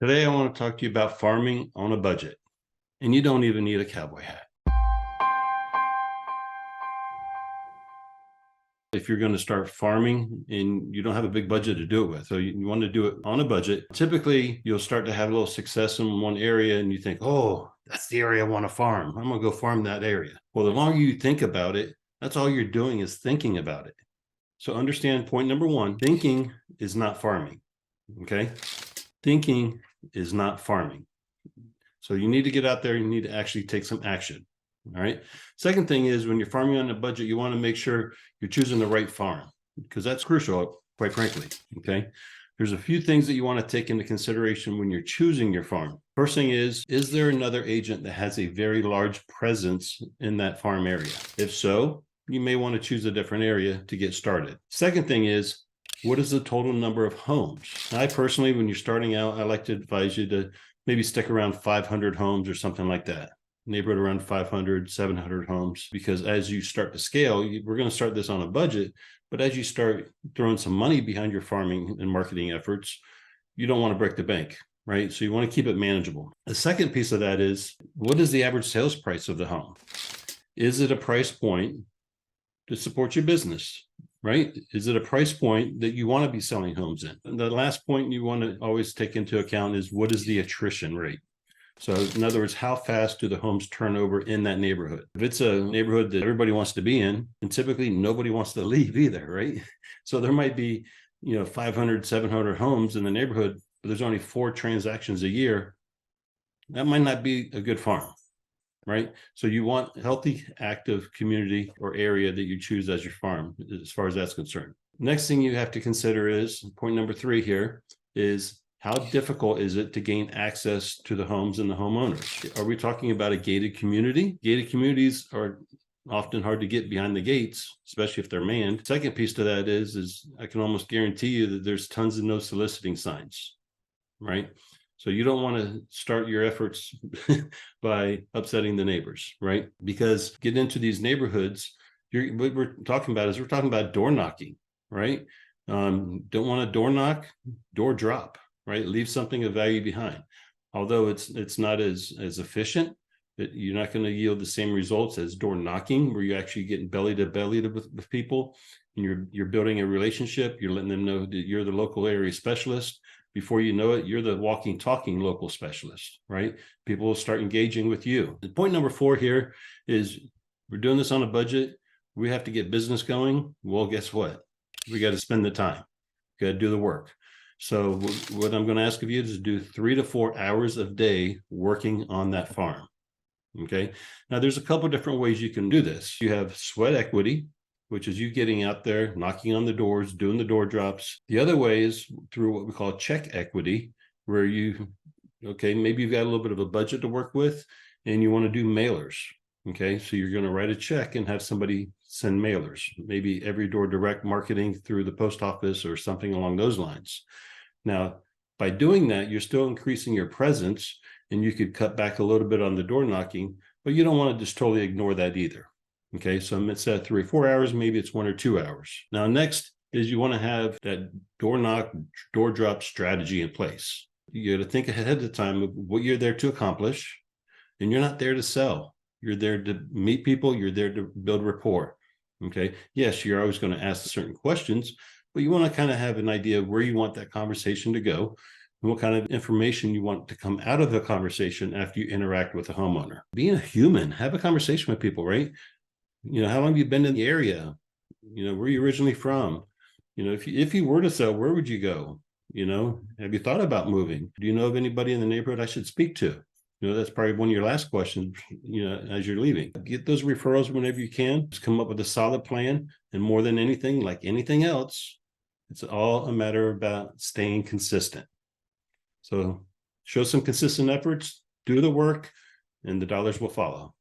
Today, I want to talk to you about farming on a budget, and you don't even need a cowboy hat. If you're going to start farming and you don't have a big budget to do it with, so you want to do it on a budget, typically you'll start to have a little success in one area and you think, oh, that's the area I want to farm. I'm going to go farm that area. Well, the longer you think about it, that's all you're doing is thinking about it. So understand point number one, thinking is not farming. Okay. Thinking is not farming. So you need to get out there. You need to actually take some action. All right. Second thing is when you're farming on a budget, you want to make sure you're choosing the right farm because that's crucial, quite frankly. Okay. There's a few things that you want to take into consideration when you're choosing your farm. First thing is there another agent that has a very large presence in that farm area? If so, you may want to choose a different area to get started. Second thing is, what is the total number of homes? I personally, when you're starting out, I like to advise you to maybe stick around 500 homes or something like that. Neighborhood around 500, 700 homes, because as you start to scale, we're going to start this on a budget, but as you start throwing some money behind your farming and marketing efforts, you don't want to break the bank, right? So you want to keep it manageable. The second piece of that is, what is the average sales price of the home? Is it a price point to support your business? Right? Is it a price point that you want to be selling homes in? And the last point you want to always take into account is, what is the attrition rate? So in other words, how fast do the homes turn over in that neighborhood? If it's a neighborhood that everybody wants to be in, and typically nobody wants to leave either, right? So there might be, 500, 700 homes in the neighborhood, but there's only 4 transactions a year. That might not be a good farm. Right? So you want a healthy, active community or area that you choose as your farm, as far as that's concerned. Next thing you have to consider is, point number 3 here, is how difficult is it to gain access to the homes and the homeowners? Are we talking about a gated community? Gated communities are often hard to get behind the gates, especially if they're manned. Second piece to that is I can almost guarantee you that there's tons of no soliciting signs, right? So you don't want to start your efforts by upsetting the neighbors, right? Because get into these neighborhoods, what we're talking about door knocking, right? Don't want to door knock, door drop, right? Leave something of value behind. Although it's not as efficient, but you're not going to yield the same results as door knocking, where you're actually getting belly to belly with people, and you're building a relationship. You're letting them know that you're the local area specialist. Before you know it, you're the walking, talking local specialist, right? People will start engaging with you. And point number 4 here is, we're doing this on a budget. We have to get business going. Well, guess what? We got to spend the time. We got to do the work. So what I'm going to ask of you is to do 3 to 4 hours a day working on that farm. Okay. Now there's a couple different ways you can do this. You have sweat equity, which is you getting out there, knocking on the doors, doing the door drops. The other way is through what we call check equity, where maybe you've got a little bit of a budget to work with and you want to do mailers. Okay, so you're going to write a check and have somebody send mailers, maybe every door direct marketing through the post office or something along those lines. Now, by doing that, you're still increasing your presence, and you could cut back a little bit on the door knocking, but you don't want to just totally ignore that either. Okay, so instead of 3 or 4 hours, maybe it's 1 or 2 hours. Now, next is you want to have that door knock, door drop strategy in place. You got to think ahead of time of what you're there to accomplish, and you're not there to sell. You're there to meet people. You're there to build rapport. Okay, yes, you're always going to ask certain questions, but you want to kind of have an idea of where you want that conversation to go, and what kind of information you want to come out of the conversation after you interact with the homeowner. Being a human, have a conversation with people, right? How long have you been in the area? Where are you originally from? If you were to sell, where would you go? Have you thought about moving? Do you know of anybody in the neighborhood I should speak to? That's probably one of your last questions, as you're leaving. Get those referrals whenever you can. Just come up with a solid plan. And more than anything, like anything else, it's all a matter about staying consistent. So show some consistent efforts, do the work, and the dollars will follow.